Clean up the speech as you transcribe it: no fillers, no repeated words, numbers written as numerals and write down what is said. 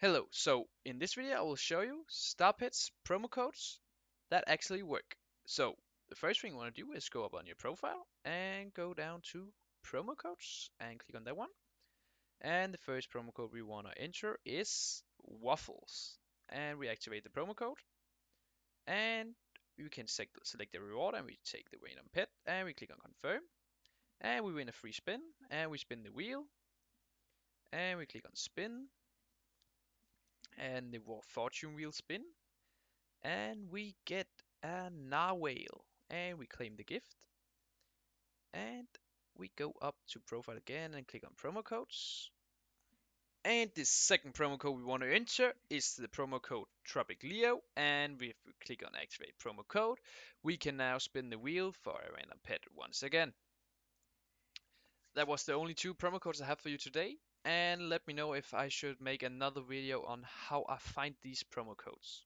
Hello, so in this video I will show you StarPets promo codes that actually work. So the first thing you want to do is go up on your profile and go down to promo codes and click on that one. And the first promo code we want to enter is waffles. And we activate the promo code and we can select the reward and we take the random pet and we click on confirm and we win a free spin and we spin the wheel and we click on spin and the fortune wheel spin and we get a narwhal and we claim the gift and we go up to profile again and click on promo codes, and the second promo code we want to enter is the promo code Tropic Leo, and if we click on activate promo code we can now spin the wheel for a random pet once again. That was the only two promo codes I have for you today, and let me know if I should make another video on how I find these promo codes.